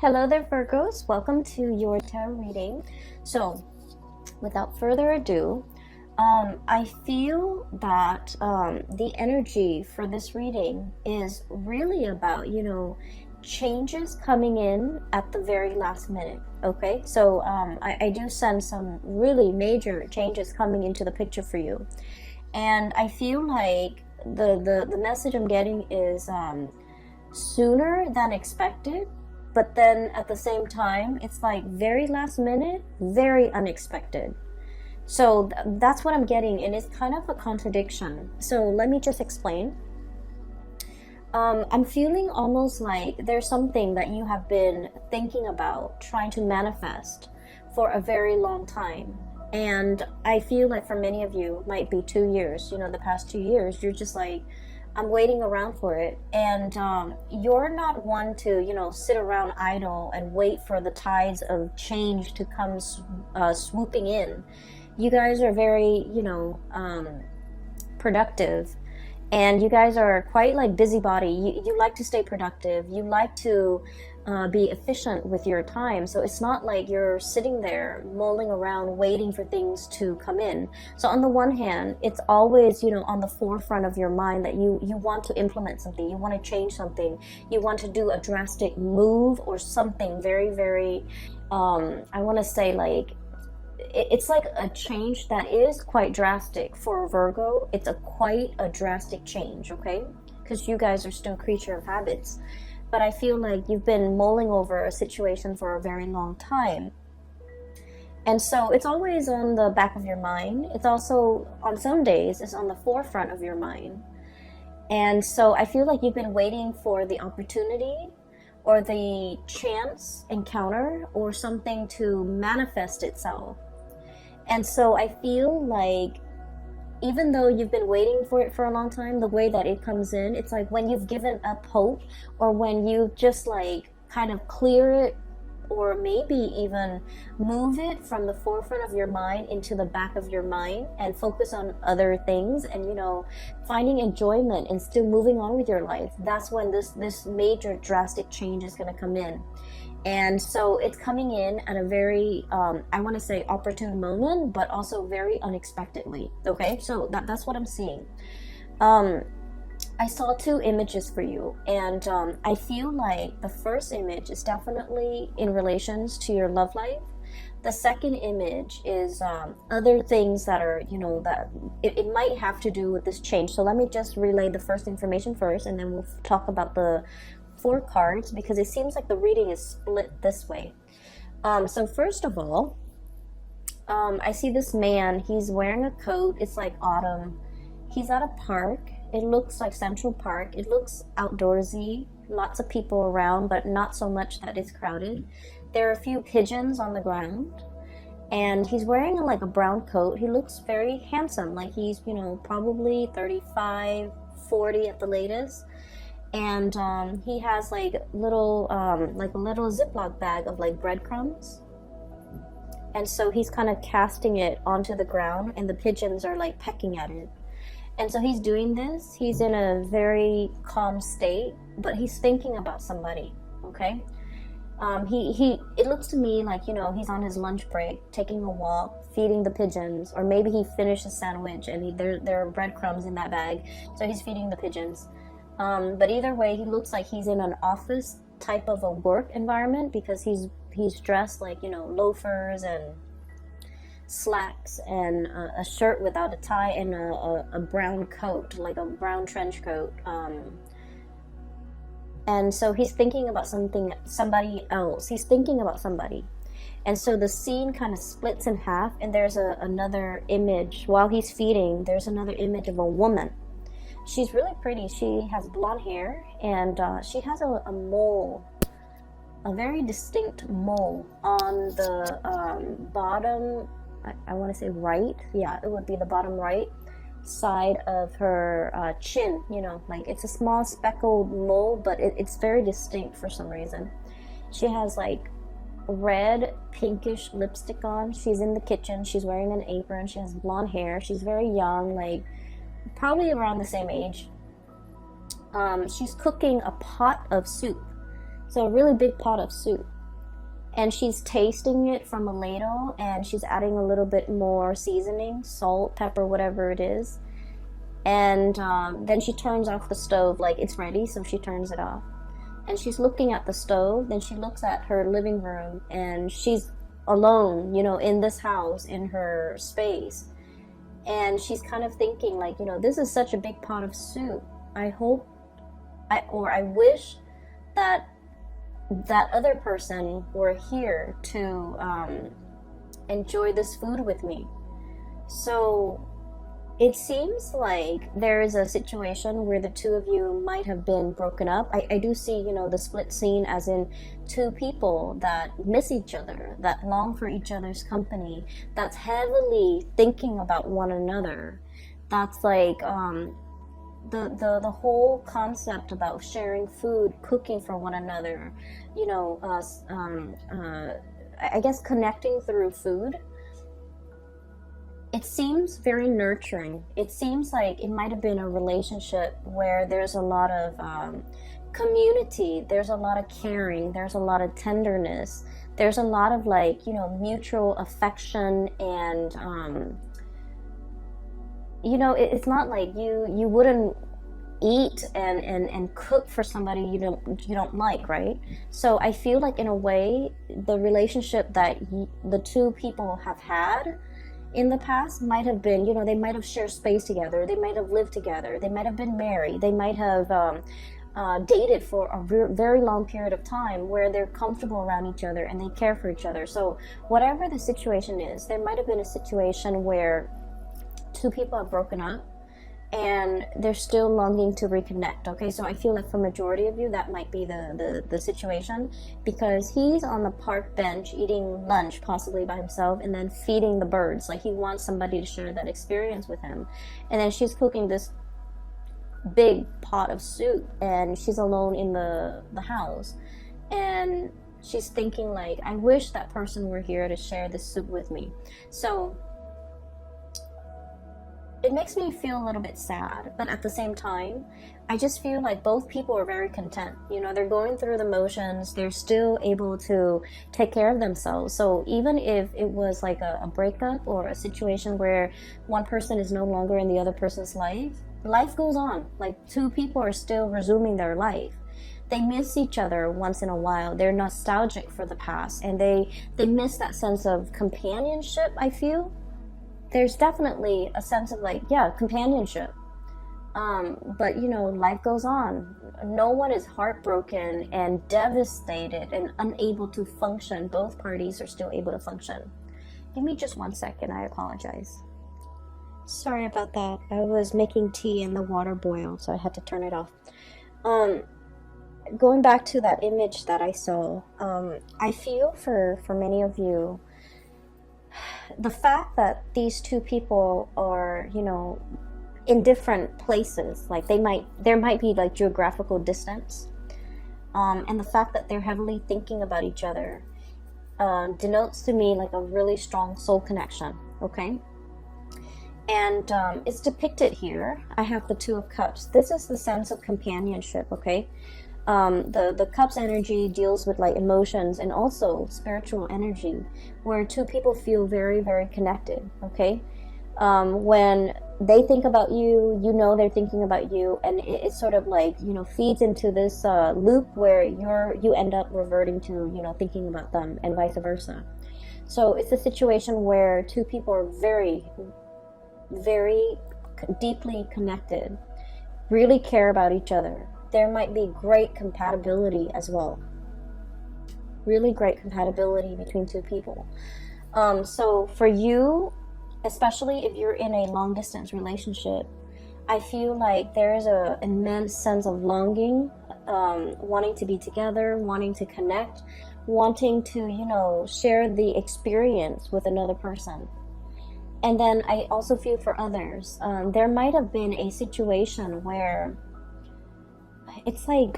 Hello there, Virgos. Welcome to your tarot reading. So, without further ado, I feel that the energy for this reading is really about, changes coming in at the very last minute. Okay, so I do sense some really major changes coming into the picture for you. And I feel like the message I'm getting is sooner than expected, but then at the same time it's like very last minute, very unexpected. So that's what I'm getting, and it's kind of a contradiction. So let me just explain. I'm feeling almost like there's something that you have been thinking about trying to manifest for a very long time. And I feel like for many of you, might be 2 years, the past 2 years, you're just like, I'm waiting around for it. And you're not one to, sit around idle and wait for the tides of change to come swooping in. You guys are very, productive. And you guys are quite like busybody. You like to stay productive. You like to be efficient with your time. So it's not like you're sitting there mulling around waiting for things to come in. So on the one hand, it's always, on the forefront of your mind that you want to implement something. You want to change something. You want to do a drastic move or something very, very, I want to say like, it's like a change that is quite drastic for Virgo. It's quite a drastic change, okay? Because you guys are still a creature of habits. But I feel like you've been mulling over a situation for a very long time. And so it's always on the back of your mind. It's also, on some days, it's on the forefront of your mind. And so I feel like you've been waiting for the opportunity or the chance encounter or something to manifest itself. And so I feel like even though you've been waiting for it for a long time, the way that it comes in, it's like when you've given up hope or when you just like kind of clear it or maybe even move it from the forefront of your mind into the back of your mind and focus on other things and, finding enjoyment and still moving on with your life. That's when this major drastic change is going to come in. And so it's coming in at a very, I want to say opportune moment, but also very unexpectedly. Okay, so that's what I'm seeing. I saw 2 images for you, and I feel like the first image is definitely in relations to your love life. The second image is other things that are, that it might have to do with this change. So let me just relay the first information first, and then we'll talk about the 4 cards, because it seems like the reading is split this way. So first of all, I see this man. He's wearing a coat. It's like autumn. He's at a park. It looks like Central Park. It looks outdoorsy. Lots of people around, but not so much that it's crowded. There are a few pigeons on the ground. And he's wearing like a brown coat. He looks very handsome. Like he's, probably 35, 40 at the latest. And he has like a little Ziploc bag of like breadcrumbs. And so he's kind of casting it onto the ground, and the pigeons are like pecking at it. And so he's doing this. He's in a very calm state, but he's thinking about somebody, okay? It looks to me like, he's on his lunch break, taking a walk, feeding the pigeons, or maybe he finished a sandwich and there are breadcrumbs in that bag, so he's feeding the pigeons. But either way, he looks like he's in an office type of a work environment, because he's dressed like, loafers and slacks and a shirt without a tie and a brown coat, like a brown trench coat. And so he's thinking about somebody else. He's thinking about somebody. And so the scene kind of splits in half, and there's another image. While he's feeding, there's another image of a woman. She's really pretty. She has blonde hair, and she has a mole, a very distinct mole on the bottom, I want to say right. Yeah, it would be the bottom right side of her chin. Like it's a small speckled mole, but it's very distinct for some reason. She has like red pinkish lipstick on. She's in the kitchen. She's wearing an apron. She has blonde hair. She's very young, like probably around the same age. She's cooking a pot of soup, So a really big pot of soup. And she's tasting it from a ladle, and she's adding a little bit more seasoning, salt, pepper, whatever it is. And then she turns off the stove, like it's ready, so she turns it off. And she's looking at the stove, then she looks at her living room, and she's alone, you know, in this house, in her space. And she's kind of thinking like, you know, this is such a big pot of soup. I wish that that other person were here to enjoy this food with me. So it seems like there is a situation where the two of you might have been broken up. I do see, you know, the split scene as in two people that miss each other, that long for each other's company, that's heavily thinking about one another. That's like the whole concept about sharing food, cooking for one another, you know, I guess connecting through food. It seems very nurturing. It seems like it might have been a relationship where there's a lot of community, there's a lot of caring, there's a lot of tenderness, there's a lot of like, you know, mutual affection, and you know, it's not like you wouldn't eat and cook for somebody you don't like, right? So I feel like in a way the relationship that the two people have had in the past might have been, you know, they might have shared space together, they might have lived together, they might have been married, they might have dated for a very long period of time where they're comfortable around each other and they care for each other. So whatever the situation is, there might have been a situation where two people have broken up and they're still longing to reconnect. Okay, so I feel like for majority of you that might be the situation, because he's on the park bench eating lunch possibly by himself and then feeding the birds. Like he wants somebody to share that experience with him. And then she's cooking this big pot of soup and she's alone in the house, and she's thinking like, I wish that person were here to share this soup with me. So it makes me feel a little bit sad, but at the same time, I just feel like both people are very content. You know, they're going through the motions, they're still able to take care of themselves. So even if it was like a breakup or a situation where one person is no longer in the other person's life goes on. Like two people are still resuming their life. They miss each other once in a while. They're nostalgic for the past, and they miss that sense of companionship, I feel. There's definitely a sense of like, yeah, companionship. But you know, life goes on. No one is heartbroken and devastated and unable to function. Both parties are still able to function. Give me just 1 second, I apologize. Sorry about that. I was making tea and the water boiled, so I had to turn it off. Going back to that image that I saw, I feel for many of you, the fact that these two people are, you know, in different places, like there might be like geographical distance, and the fact that they're heavily thinking about each other denotes to me like a really strong soul connection. Okay, and it's depicted here. I have the Two of Cups. This is the sense of companionship. Okay. The cups energy deals with like emotions and also spiritual energy, where two people feel very, very connected. Okay, when they think about you, you know they're thinking about you, and it's sort of like, you know, feeds into this loop where you end up reverting to, you know, thinking about them, and vice versa. So it's a situation where two people are very, very deeply connected, really care about each other. There might be great compatibility as well. Really great compatibility between two people. So for you, especially if you're in a long distance relationship, I feel like there is an immense sense of longing, wanting to be together, wanting to connect, wanting to, you know, share the experience with another person. And then I also feel for others, there might have been a situation where it's like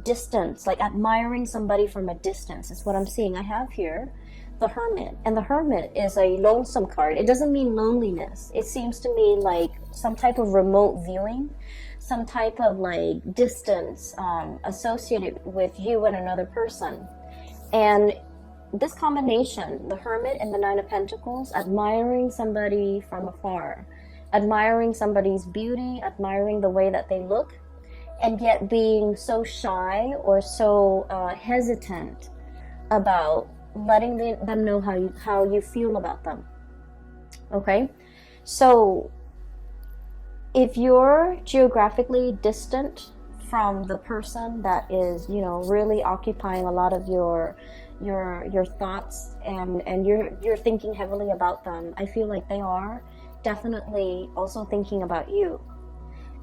distance, like admiring somebody from a distance is what I'm seeing. I have here the Hermit, and the Hermit is a lonesome card. It doesn't mean loneliness. It seems to me like some type of remote viewing. some type of like distance associated with you and another person. And this combination, the Hermit and the Nine of Pentacles, admiring somebody from afar, admiring somebody's beauty, admiring the way that they look, and yet being so shy or so hesitant about letting them know how you feel about them. Okay, so if you're geographically distant from the person that is, you know, really occupying a lot of your thoughts, and you're thinking heavily about them, I feel like they are definitely also thinking about you.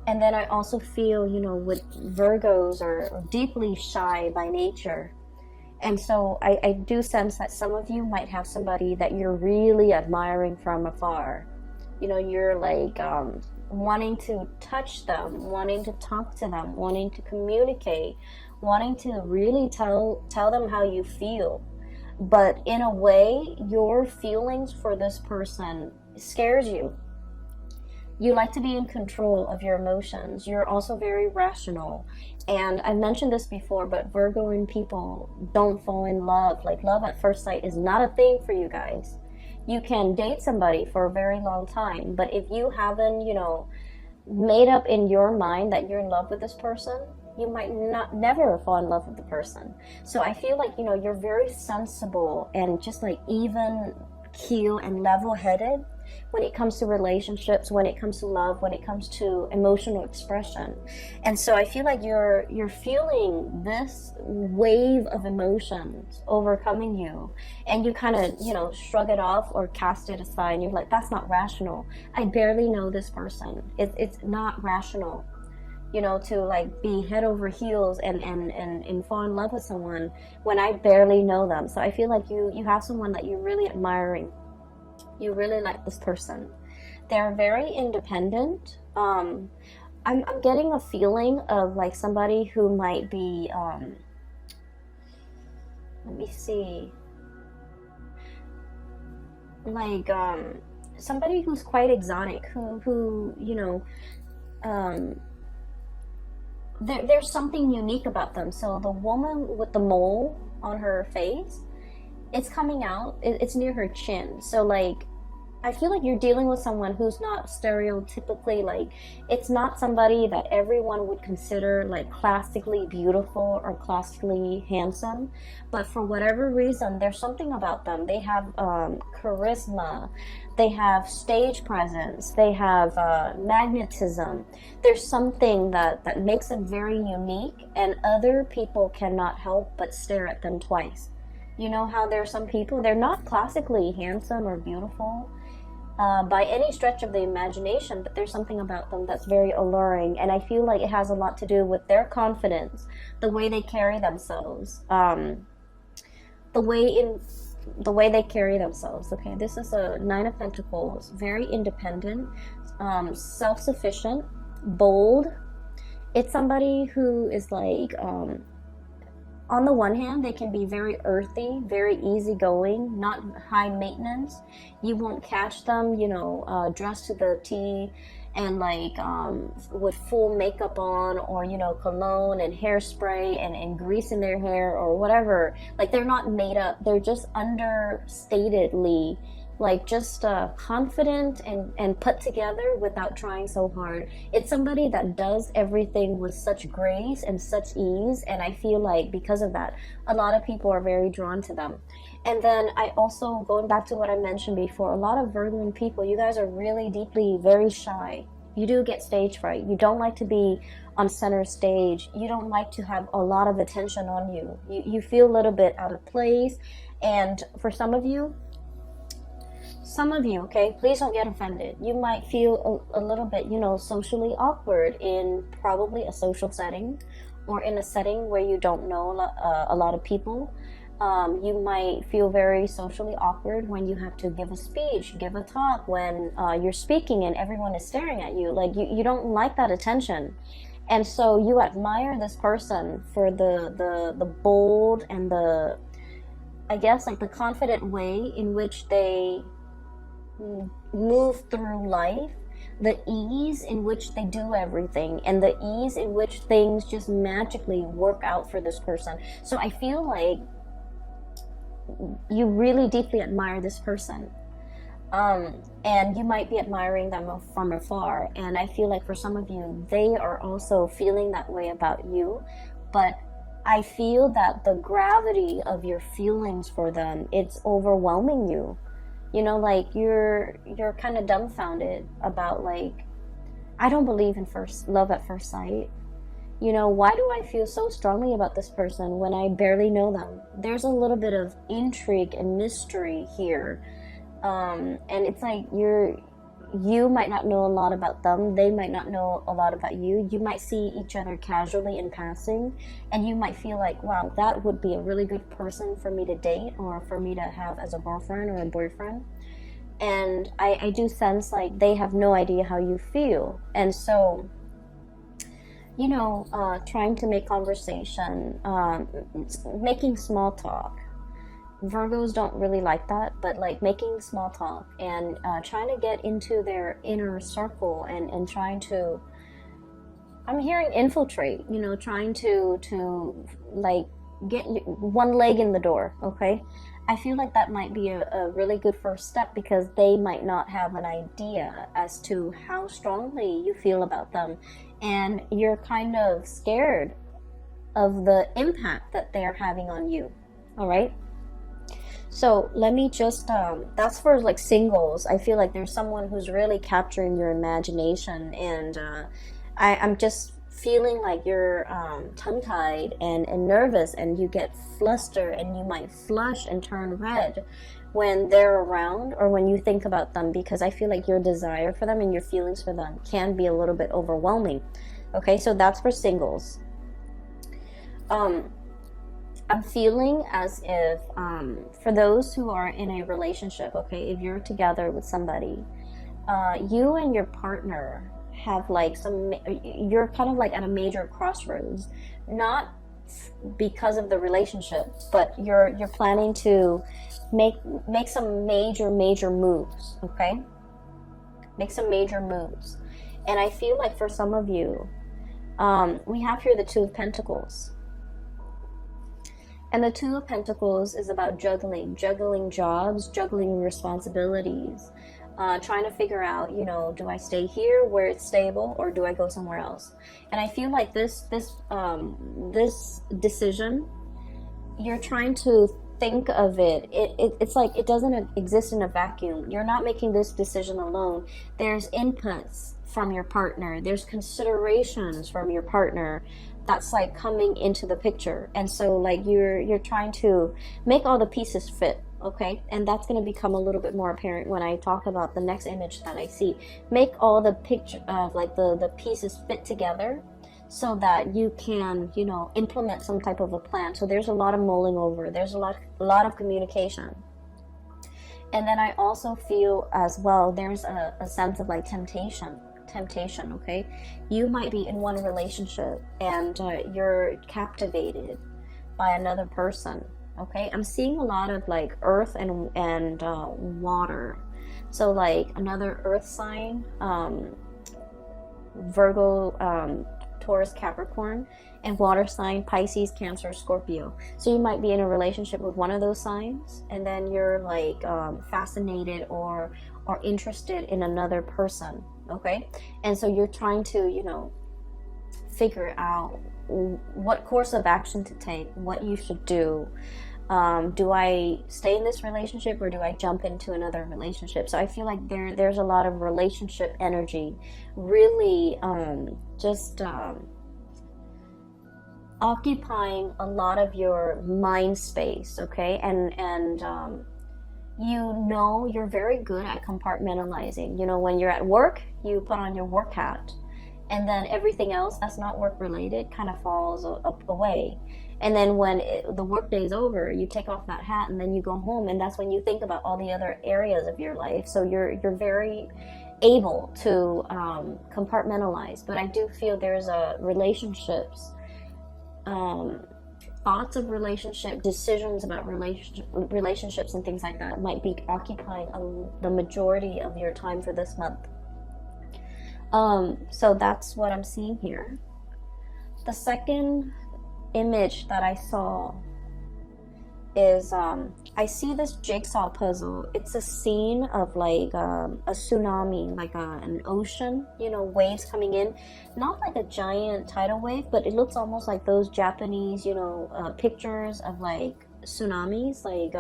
And then I also feel, you know, with Virgos are deeply shy by nature. And so I do sense that some of you might have somebody that you're really admiring from afar. You know, you're like wanting to touch them, wanting to talk to them, wanting to communicate, wanting to really tell them how you feel. But in a way, your feelings for this person scares you. You like to be in control of your emotions. You're also very rational. And I mentioned this before, but Virgoing people don't fall in love. Like, love at first sight is not a thing for you guys. You can date somebody for a very long time, but if you haven't, you know, made up in your mind that you're in love with this person, you might never fall in love with the person. So I feel like, you know, you're very sensible and just like even keel and level-headed when it comes to relationships, when it comes to love, when it comes to emotional expression. And so I feel like you're feeling this wave of emotions overcoming you, and you kind of, you know, shrug it off or cast it aside, and you're like, that's not rational. I barely know this person. It's not rational, you know, to like be head over heels and fall in love with someone when I barely know them. So I feel like you have someone that you're really admiring. You really like this person. They're very independent. I'm getting a feeling of like somebody who might be, let me see, like somebody who's quite exotic, who you know, there's something unique about them. So the woman with the mole on her face, it's coming out, it's near her chin. So like, I feel like you're dealing with someone who's not stereotypically, like, it's not somebody that everyone would consider like classically beautiful or classically handsome, but for whatever reason, there's something about them. They have charisma, they have stage presence, they have magnetism. There's something that makes them very unique, and other people cannot help but stare at them twice. You know how there are some people, they're not classically handsome or beautiful by any stretch of the imagination, but there's something about them that's very alluring, and I feel like it has a lot to do with their confidence, the way they carry themselves, the way they carry themselves. Okay, this is a Nine of Pentacles, very independent, self-sufficient, bold. It's somebody who is like, on the one hand, they can be very earthy, very easygoing, not high maintenance. You won't catch them, you know, dressed to the T and like with full makeup on, or, you know, cologne and hairspray and grease in their hair or whatever. Like, they're not made up. They're just understatedly, like, just confident and put together without trying so hard. It's somebody that does everything with such grace and such ease, and I feel like because of that, a lot of people are very drawn to them. And then I also, going back to what I mentioned before, a lot of Virgo people, you guys are really deeply very shy. You do get stage fright. You don't like to be on center stage. You don't like to have a lot of attention on you. You feel a little bit out of place. And for some of you, okay, please don't get offended. You might feel a little bit, you know, socially awkward in probably a social setting, or in a setting where you don't know a lot of people. You might feel very socially awkward when you have to give a speech, give a talk, when you're speaking and everyone is staring at you. Like, you don't like that attention. And so you admire this person for the bold and the, I guess, like the confident way in which they move through life, the ease in which they do everything, and the ease in which things just magically work out for this person. So I feel like you really deeply admire this person. And you might be admiring them from afar. And I feel like for some of you, they are also feeling that way about you. But I feel that the gravity of your feelings for them, it's overwhelming you. You know, like you're kind of dumbfounded about, like, I don't believe in love at first sight. You know, why do I feel so strongly about this person when I barely know them? There's a little bit of intrigue and mystery here. And it's like you might not know a lot about them, they might not know a lot about you. You might see each other casually in passing, and you might feel like, wow, that would be a really good person for me to date or for me to have as a girlfriend or a boyfriend. And I do sense like they have no idea how you feel. And so, you know, trying to make conversation, making small talk. Virgos don't really like that, but like making small talk and trying to get into their inner circle and trying to, I'm hearing infiltrate, you know, trying to like get one leg in the door, okay? I feel like that might be a really good first step, because they might not have an idea as to how strongly you feel about them, and you're kind of scared of the impact that they're having on you, all right? So let me just, that's for like singles. I feel like there's someone who's really capturing your imagination, and I'm just feeling like you're tongue-tied and nervous, and you get flustered, and you might flush and turn red when they're around or when you think about them, because I feel like your desire for them and your feelings for them can be a little bit overwhelming. Okay, so that's for singles. I'm feeling as if, for those who are in a relationship, okay, if you're together with somebody, you and your partner have like you're kind of like at a major crossroads, not because of the relationship, but you're planning to make some major moves, okay? Make some major moves. And I feel like for some of you, we have here the Two of Pentacles. And the Two of Pentacles is about juggling jobs, juggling responsibilities, trying to figure out, you know, do I stay here where it's stable, or do I go somewhere else? And I feel like this decision, you're trying to think of it. It's like it doesn't exist in a vacuum. You're not making this decision alone. There's inputs from your partner. There's considerations from your partner that's like coming into the picture. And so like you're trying to make all the pieces fit, okay? And that's going to become a little bit more apparent when I talk about the next image that I see. Make all the picture of like the pieces fit together so that you can, you know, implement some type of a plan. So there's a lot of mulling over. There's a lot of communication. And then I also feel as well, there's a sense of like temptation, okay? You might be in one relationship and you're captivated by another person, okay? I'm seeing a lot of like earth and water. So like another earth sign, Virgo, Taurus, Capricorn, and water sign, Pisces, Cancer, Scorpio. So you might be in a relationship with one of those signs, and then you're like fascinated or interested in another person, okay? And so you're trying to, you know, figure out what course of action to take, what you should do. Do I stay in this relationship or do I jump into another relationship? So I feel like there's a lot of relationship energy, really occupying a lot of your mind space, okay? And you know, you're very good at compartmentalizing. You know, when you're at work, you put on your work hat, and then everything else that's not work related kind of falls away. And then when the work day is over, you take off that hat and then you go home, and that's when you think about all the other areas of your life. So you're very able to compartmentalize. But I do feel there's relationships, thoughts of relationship, decisions about relationships and things like that might be occupying the majority of your time for this month. So that's what I'm seeing here. The second image that I saw is I see this jigsaw puzzle. It's a scene of like a tsunami, like an ocean, you know, waves coming in. Not like a giant tidal wave, but it looks almost like those Japanese, you know, pictures of like tsunamis, like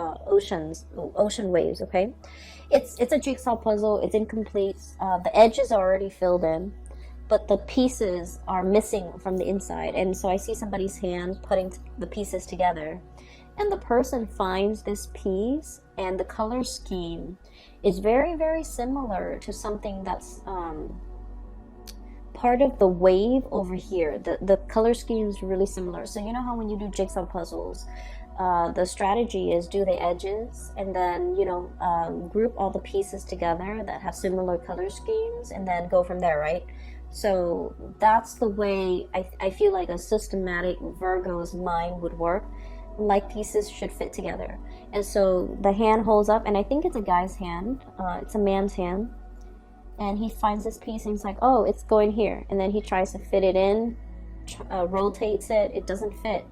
ocean waves. Okay, it's a jigsaw puzzle. It's incomplete. The edges are already filled in, but the pieces are missing from the inside. And so I see somebody's hand putting the pieces together. And the person finds this piece, and the color scheme is very, very similar to something that's part of the wave over here. The color scheme is really similar. So you know how when you do jigsaw puzzles, the strategy is do the edges and then, you know, group all the pieces together that have similar color schemes and then go from there, right? So that's the way I feel like a systematic Virgo's mind would work. Like pieces should fit together. And so the hand holds up, and I think it's a guy's hand, it's a man's hand, and he finds this piece and he's like, oh, it's going here. And then he tries to fit it in, rotates it doesn't fit.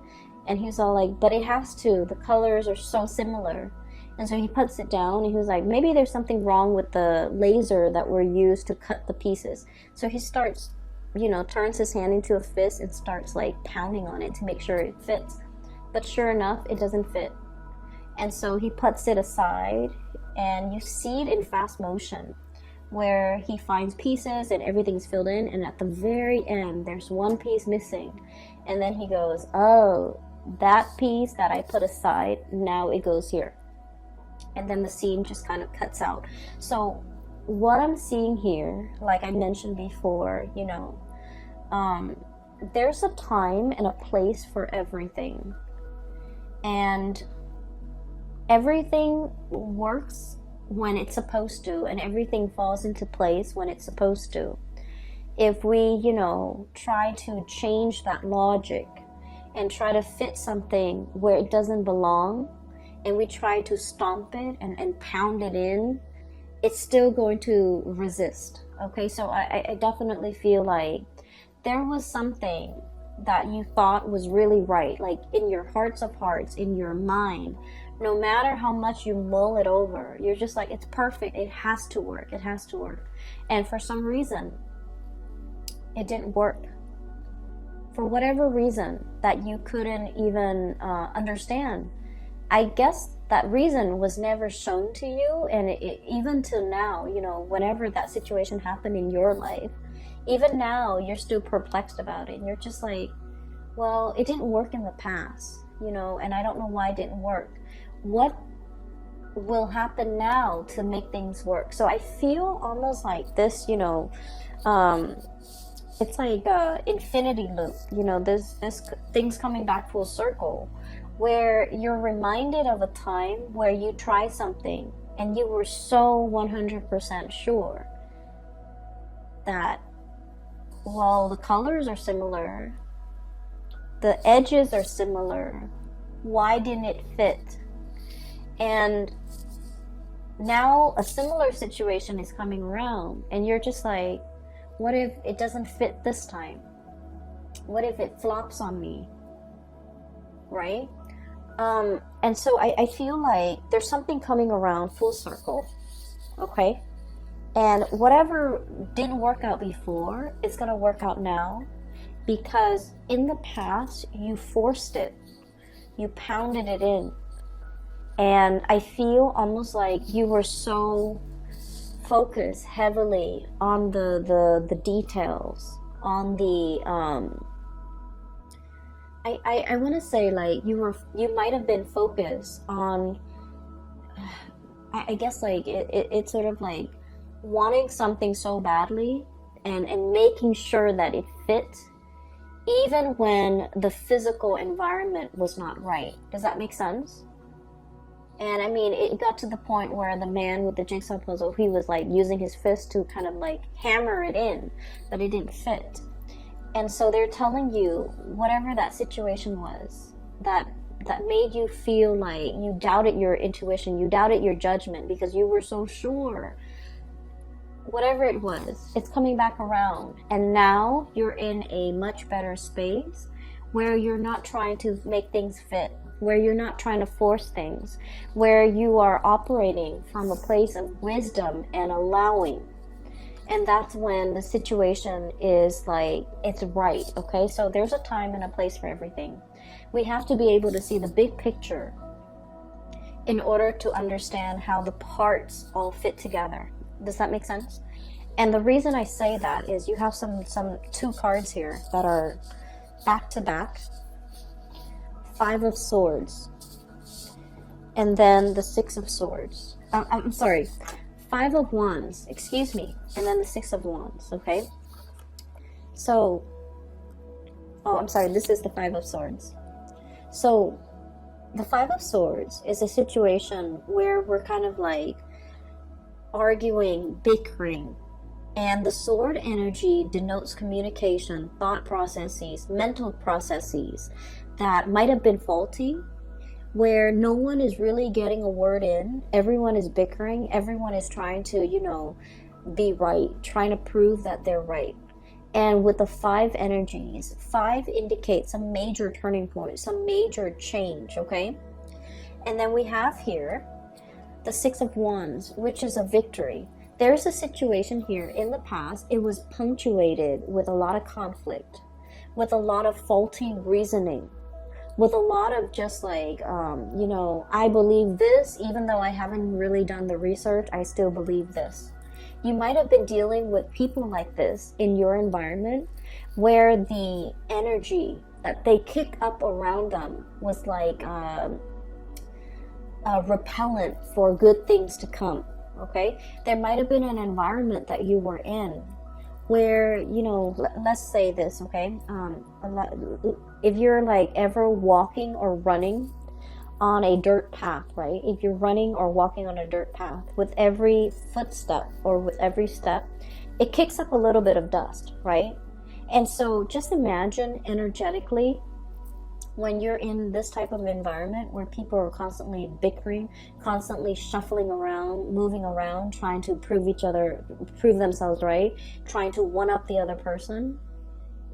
And he's all like, but it has to, the colors are so similar. And so he puts it down, and he was like, maybe there's something wrong with the laser that were used to cut the pieces. So he starts, you know, turns his hand into a fist and starts like pounding on it to make sure it fits. But sure enough, it doesn't fit. And so he puts it aside, and you see it in fast motion where he finds pieces and everything's filled in, and at the very end there's one piece missing. And then he goes, oh, that piece that I put aside, now it goes here. And then the scene just kind of cuts out. So what I'm seeing here, like I mentioned before, you know, there's a time and a place for everything. And everything works when it's supposed to, and everything falls into place when it's supposed to. If we, you know, try to change that logic and try to fit something where it doesn't belong, and we try to stomp it and pound it in, it's still going to resist. Okay, so I definitely feel like there was something that you thought was really right, like in your hearts of hearts, in your mind, no matter how much you mull it over, you're just like, it's perfect, it has to work, it has to work. And for some reason, it didn't work. For whatever reason that you couldn't even understand. I guess that reason was never shown to you, and even till now, you know, whenever that situation happened in your life, even now, you're still perplexed about it. And you're just like, well, it didn't work in the past, you know, and I don't know why it didn't work. What will happen now to make things work? So I feel almost like this, you know, it's like a infinity loop, you know, this things coming back full circle, where you're reminded of a time where you tried something and you were so 100% sure that, well, the colors are similar, the edges are similar, why didn't it fit? And now a similar situation is coming around, and you're just like, what if it doesn't fit this time? What if it flops on me? Right? And so I feel like there's something coming around full circle, okay? And whatever didn't work out before, it's going to work out now, because in the past, you forced it. You pounded it in. And I feel almost like you were so focused heavily on the details, on the, I want to say like you might have been focused on, I guess like it's sort of like wanting something so badly and making sure that it fit, even when the physical environment was not right. Does that make sense? And I mean, it got to the point where the man with the jigsaw puzzle, he was like using his fist to kind of like hammer it in, but it didn't fit. And so they're telling you, whatever that situation was, that made you feel like you doubted your intuition, you doubted your judgment because you were so sure. whatever it was, it's coming back around. And now you're in a much better space where you're not trying to make things fit, where you're not trying to force things, where you are operating from a place of wisdom and allowing. And that's when the situation is like, it's right, okay? So there's a time and a place for everything. We have to be able to see the big picture in order to understand how the parts all fit together. Does that make sense? And the reason I say that is you have some two cards here that are back to back. 5 of Swords. And then the 6 of Swords. I'm sorry. 5 of Wands. Excuse me. And then the 6 of Wands. Okay? So, I'm sorry. This is the 5 of Swords. So, the 5 of Swords is a situation where we're kind of like arguing, bickering. And the sword energy denotes communication, thought processes, mental processes that might have been faulty, where no one is really getting a word in. Everyone is bickering. Everyone is trying to, be right, trying to prove that they're right. And with the 5 energies, 5 indicates some major turning point, some major change, okay? And then we have here the 6 of Wands, which is a victory. There's a situation here in the past, it was punctuated with a lot of conflict, with a lot of faulty reasoning, with a lot of just like, I believe this, even though I haven't really done the research, I still believe this. You might have been dealing with people like this in your environment where the energy that they kick up around them was like repellent for good things to come. Okay, there might have been an environment that you were in where, let's say this, okay, if you're like ever walking or running on a dirt path, right? If you're running or walking on a dirt path, with every footstep or with every step, it kicks up a little bit of dust, right? And so just imagine energetically when you're in this type of environment where people are constantly bickering, constantly shuffling around, moving around, trying to prove themselves right, trying to one up the other person.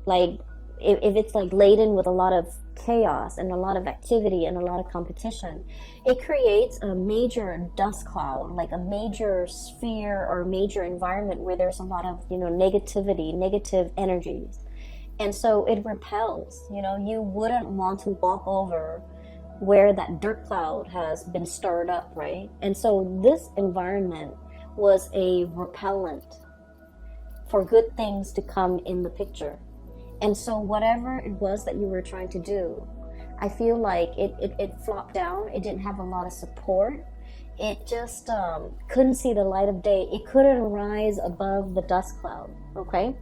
Like if it's like laden with a lot of chaos and a lot of activity and a lot of competition, it creates a major dust cloud, like a major sphere or major environment where there's a lot of, negativity, negative energies. And so it repels, you wouldn't want to walk over where that dirt cloud has been stirred up, right? And so this environment was a repellent for good things to come in the picture. And so whatever it was that you were trying to do, I feel like it flopped down. It didn't have a lot of support. It just couldn't see the light of day. It couldn't rise above the dust cloud, okay?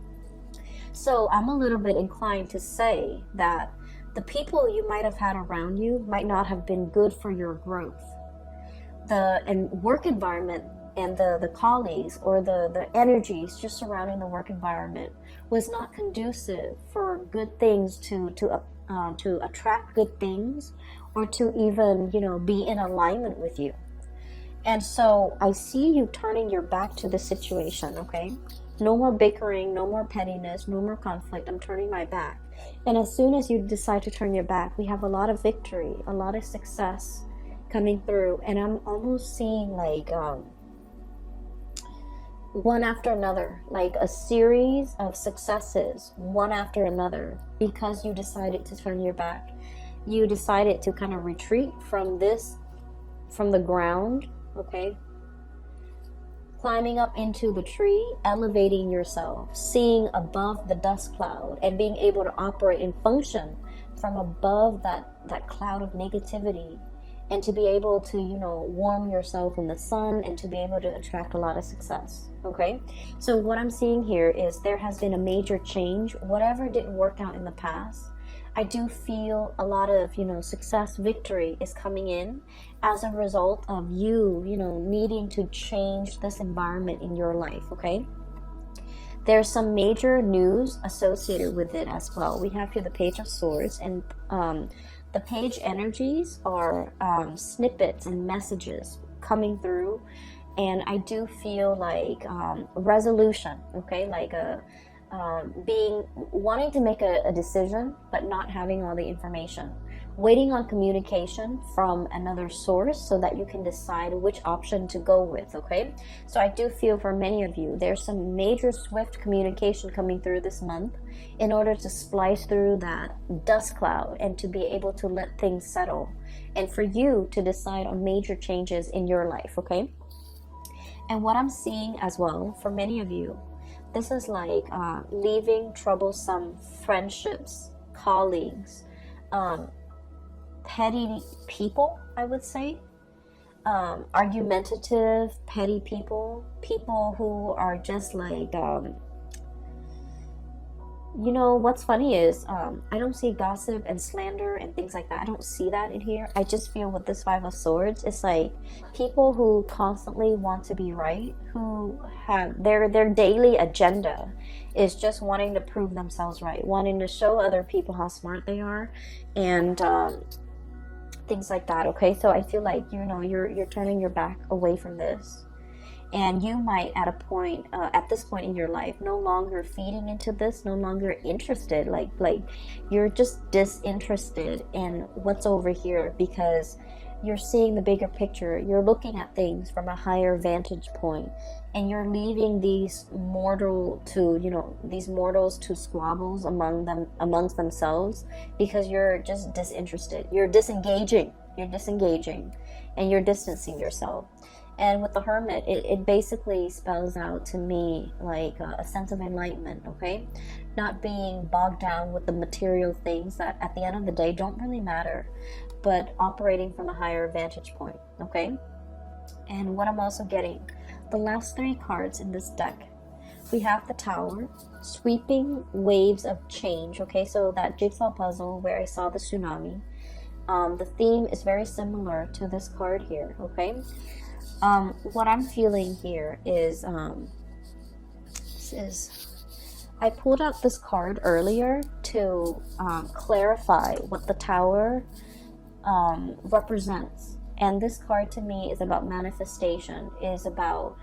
So I'm a little bit inclined to say that the people you might have had around you might not have been good for your growth. The work environment and the colleagues or the energies just surrounding the work environment was not conducive for good things to attract good things or to even, be in alignment with you. And so I see you turning your back to the situation, okay? No more bickering, no more pettiness, no more conflict. I'm turning my back. And as soon as you decide to turn your back, we have a lot of victory, a lot of success coming through. And I'm almost seeing like one after another, like a series of successes, one after another, because you decided to turn your back. You decided to kind of retreat from the ground, okay? Climbing up into the tree, elevating yourself, seeing above the dust cloud, and being able to operate and function from above that cloud of negativity, and to be able to, warm yourself in the sun and to be able to attract a lot of success, okay? So what I'm seeing here is there has been a major change. Whatever didn't work out in the past, I do feel a lot of, success, victory is coming in as a result of you, needing to change this environment in your life, okay? There's some major news associated with it as well. We have here the Page of Swords, and the page energies are snippets and messages coming through And I do feel like resolution, okay, like a wanting to make a decision but not having all the information, waiting on communication from another source so that you can decide which option to go with. Okay, so I do feel for many of you there's some major swift communication coming through this month in order to splice through that dust cloud and to be able to let things settle, and for you to decide on major changes in your life. Okay, and what I'm seeing as well for many of you, this is like leaving troublesome friendships, colleagues, petty people, I would say. Argumentative, petty people, people who are just like, you know, what's funny is I don't see gossip and slander and things like that. I don't see that in here. I just feel with this Five of Swords, it's like people who constantly want to be right, who have their daily agenda is just wanting to prove themselves right, wanting to show other people how smart they are, and things like that. Okay, so I feel like, you know, you're turning your back away from this. And you might at this point in your life, no longer feeding into this, no longer interested, like you're just disinterested in what's over here because you're seeing the bigger picture. You're looking at things from a higher vantage point, and you're leaving these mortals to squabbles amongst themselves because you're just disinterested. You're disengaging, and you're distancing yourself. And with the Hermit, it basically spells out to me like a sense of enlightenment, okay? Not being bogged down with the material things that at the end of the day don't really matter, but operating from a higher vantage point, okay? And what I'm also getting, the last three cards in this deck, we have the Tower, sweeping waves of change, okay? So that jigsaw puzzle where I saw the tsunami, the theme is very similar to this card here, okay? What I'm feeling here is, I pulled out this card earlier to clarify what the Tower represents. And this card to me is about manifestation, is about,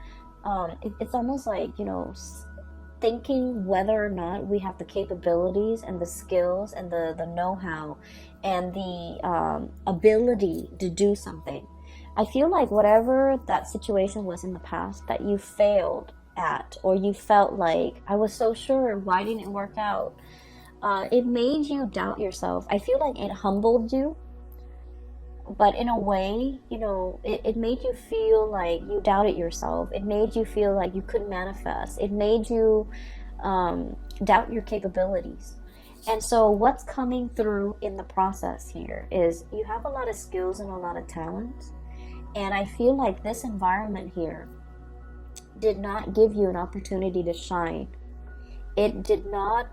it's almost like, you know, thinking whether or not we have the capabilities and the skills and the know-how and the ability to do something. I feel like whatever that situation was in the past that you failed at, or you felt like, I was so sure, why didn't it work out? It made you doubt yourself. I feel like it humbled you, but in a way, you know, it made you feel like you doubted yourself. It made you feel like you couldn't manifest. It made you doubt your capabilities. And so what's coming through in the process here is you have a lot of skills and a lot of talents. And I feel like this environment here did not give you an opportunity to shine. It did not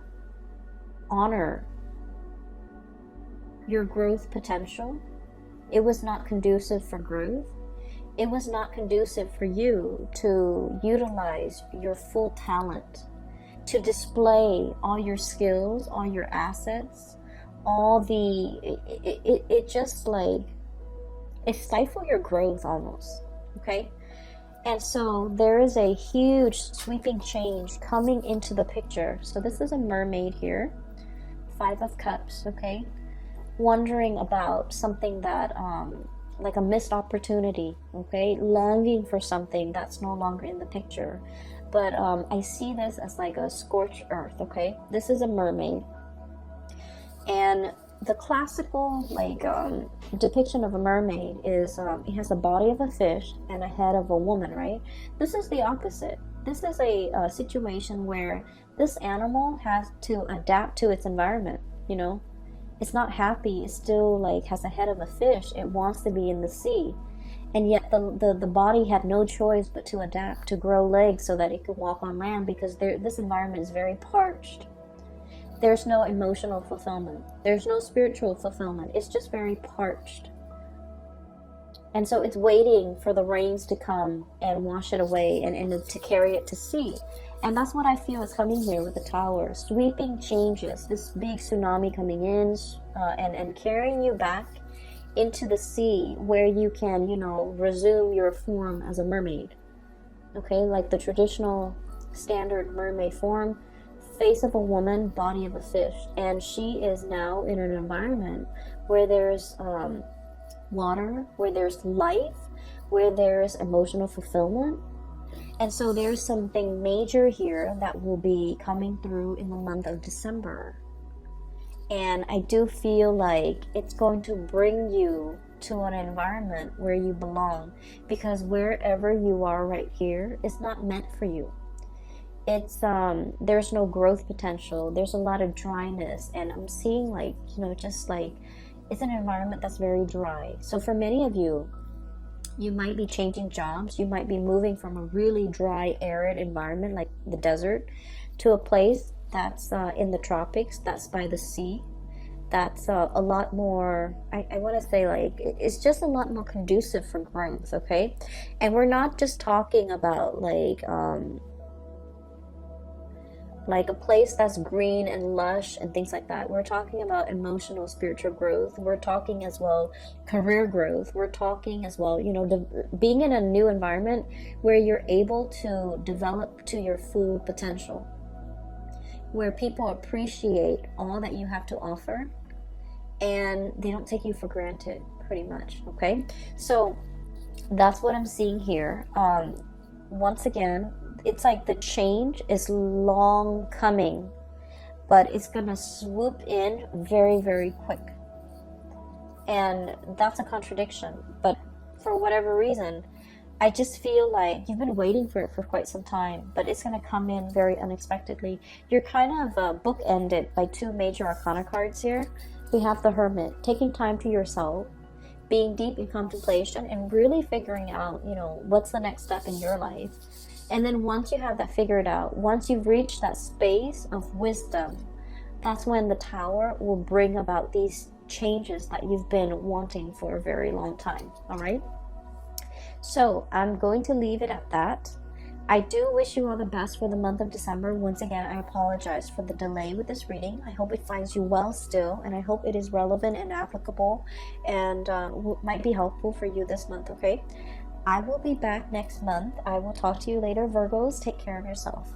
honor your growth potential. It was not conducive for growth. It was not conducive for you to utilize your full talent, to display all your skills, all your assets, all the, it just like, it stifles your growth almost, okay? And so there is a huge sweeping change coming into the picture. So this is a mermaid here, Five of Cups, okay? Wondering about something that, like a missed opportunity, okay? Longing for something that's no longer in the picture. But I see this as like a scorched earth, okay? This is a mermaid. And the classical like depiction of a mermaid is it has the body of a fish and a head of a woman, right? This is the opposite. This is a situation where this animal has to adapt to its environment, you know? It's not happy. It still like has a head of a fish. It wants to be in the sea. And yet the body had no choice but to adapt, to grow legs so that it could walk on land, because this environment is very parched. There's no emotional fulfillment. There's no spiritual fulfillment. It's just very parched. And so it's waiting for the rains to come and wash it away and to carry it to sea. And that's what I feel is coming here with the Tower. Sweeping changes, this big tsunami coming in and carrying you back into the sea where you can, you know, resume your form as a mermaid. okay, like the traditional standard mermaid form, face of a woman, body of a fish. And she is now in an environment where there's water, where there's life, where there's emotional fulfillment. And so there's something major here that will be coming through in the month of December. And I do feel like it's going to bring you to an environment where you belong, because wherever you are right here is not meant for you. It's there's no growth potential. There's a lot of dryness, and I'm seeing like, you know, just like it's an environment that's very dry. So for many of you, you might be changing jobs. You might be moving from a really dry, arid environment like the desert to a place that's in the tropics, that's by the sea, that's a lot more, I want to say, like, it's just a lot more conducive for growth, okay? And we're not just talking about like a place that's green and lush and things like that. We're talking about emotional, spiritual growth. We're talking as well career growth. We're talking as well, you know, being in a new environment where you're able to develop to your full potential, where people appreciate all that you have to offer and they don't take you for granted, pretty much, okay? So that's what I'm seeing here. Once again, it's like the change is long coming, but it's gonna swoop in very, very quick. And that's a contradiction, but for whatever reason, I just feel like you've been waiting for it for quite some time, but it's going to come in very unexpectedly. You're kind of bookended by two major arcana cards here. We have the Hermit, taking time to yourself, being deep in contemplation, and really figuring out, you know, what's the next step in your life. And then once you have that figured out, once you've reached that space of wisdom, that's when the Tower will bring about these changes that you've been wanting for a very long time, all right? So I'm going to leave it at that. I do wish you all the best for the month of December. Once again, I apologize for the delay with this reading. I hope it finds you well still, and I hope it is relevant and applicable and might be helpful for you this month, okay? I will be back next month. I will talk to you later, Virgos. Take care of yourself.